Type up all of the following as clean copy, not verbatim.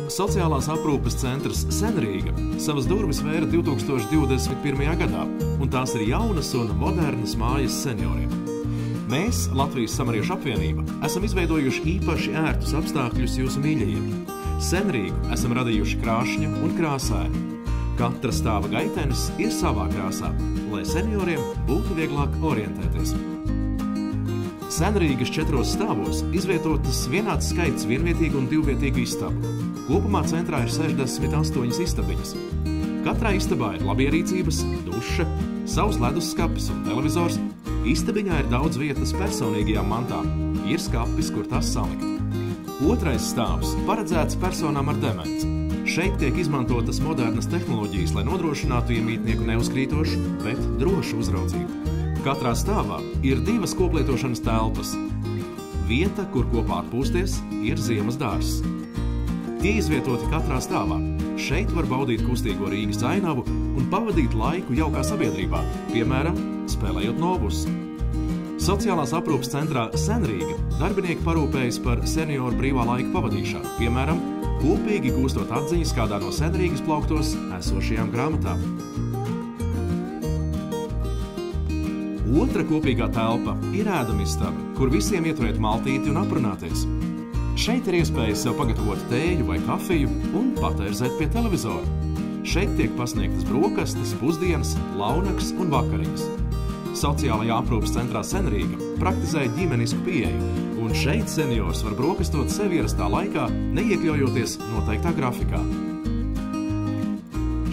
Sociālās aprūpes centrs Senrīga savas durvis vēra 2021. gadā, un tās ir jaunas un modernas mājas senioriem. Mēs, Latvijas Samariešu apvienība, esam izveidojuši īpaši ērtus apstākļus jūsu mīļajiem. Senrīgu esam radījuši krāšņu un krāsainu. Katra stāva gaitenis ir savā krāsā, lai senioriem būtu vieglāk orientēties. Senrīgas 4 stāvos izvietotas vienāds skaits vienvietīgu un divvietīgu istabu. Kopumā centrā ir 68 istabiņas. Katrā istabā ir labierīcības, duša, savs leduskapis un televizors. Istabiņā ir daudz vietas personīgajām mantām. Ir skapis, kur tas salikt. Otrais stāvs paredzēts personām ar demenci. Šeit tiek izmantotas modernas tehnoloģijas, lai nodrošinātu iemītnieku neuzkrītošu, bet drošu uzraudzību. Katrā stāvā ir 2 koplietošanas telpas. Vieta, kur kopā atpūsties, ir ziemas dārzs. Tie izvietoti katrā stāvā. Šeit var baudīt kustīgo Rīgas ainavu un pavadīt laiku jaukā sabiedrībā, piemēram, spēlējot nobusu. Sociālās aprūpes centrā Senrīga darbinieki parūpējas par senioru brīvā laika pavadīšanu, piemēram, kopīgi gūstot atziņas kādā no Senrīgas plauktos esošajām grāmatām. Otra kopīgā telpa ir ēdamistaba, kur visiem ieturēt maltīti un aprunāties. Šeit ir iespēja sev pagatavot tēju vai kafiju un patērzēt pie televizora. Šeit tiek pasniegtas brokastis, pusdienas, launaks un vakariņas. Sociālajā aprūpes centrā Senrīga praktizē ģimenisku pieeju, un šeit seniors var brokastot sev ierastā laikā, neiekļaujoties noteiktā grafikā.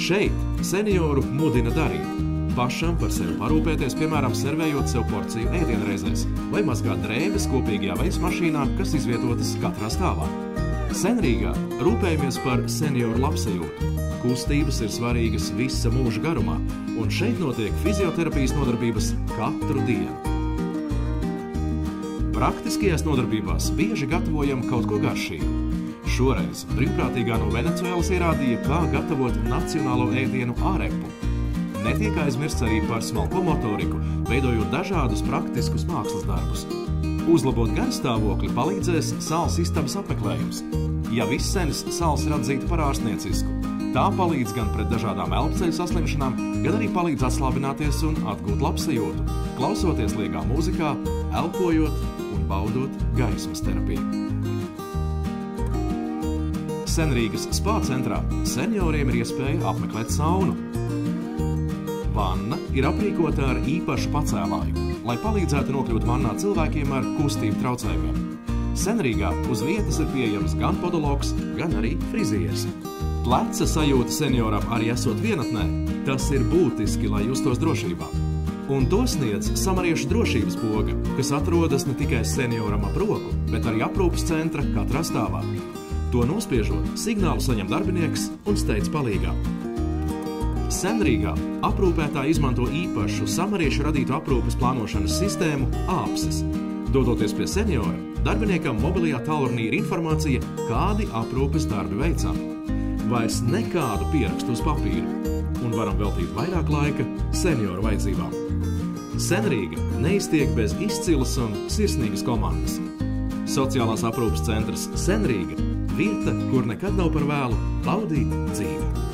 Šeit senioru mudina darīt. Pašam par sevi parūpēties, piemēram, servējot sev porciju ēdienreizēs vai mazgāt drēbes kopīgajā veismašīnā, kas izvietotas katrā stāvā. Senrīgā rūpējamies par senioru labsajūtu. Kustības ir svarīgas visa mūža garumā, un šeit notiek fizioterapijas nodarbības katru dienu. Praktiskajās nodarbībās bieži gatavojam kaut ko garšīgu. Šoreiz brīvprātīgā no Venecuēlas ierādīja, kā gatavot nacionālo ēdienu ārepu. Netiek aizmirsts arī par smalko motoriku, veidojot dažādus praktiskus mākslas darbus. Uzlabot garstāvokli palīdzēs sāls istabas apmeklējums. Ja vissenis sāls ir atzīta par ārstniecisku, tā palīdz gan pret dažādām elpceļu saslimšanām, gan arī palīdz atslābināties un atgūt labsajūtu, klausoties liegā mūzikā, elpojot un baudot gaismas terapiju. Senrīgas spā centrā senioriem ir iespēja apmeklēt saunu. Vanna ir aprīkota ar īpašu pacēlāju, lai palīdzētu nokļūt vannā cilvēkiem ar kustību traucējumiem. Senrīgā uz vietas ir pieejams gan podologs, gan arī frizieris. Pleca sajūta senioram arī esot vienatnē, tas ir būtiski, lai justos drošībā. Un to sniedz Samariešu drošības poga, kas atrodas ne tikai senioram ap roku, bet arī aprūpes centra katrā stāvā. To nospiežot, signālu saņem darbinieks un steidz palīgā. Senrīgā aprūpētāji izmanto īpašu samariešu radītu aprūpes plānošanas sistēmu āpsis. Dodoties pie seniora, darbiniekam mobilajā tālrunī ir informācija, kādi aprūpes darbi veicam. Vairs nekādu pierakstu uz papīra, un varam veltīt vairāk laika senioru vajadzībām. Senrīga neiztiek bez izcilas un sirsnīgas komandas. Sociālās aprūpes centrs Senrīga – vieta, kur nekad nav par vēlu baudīt dzīvi.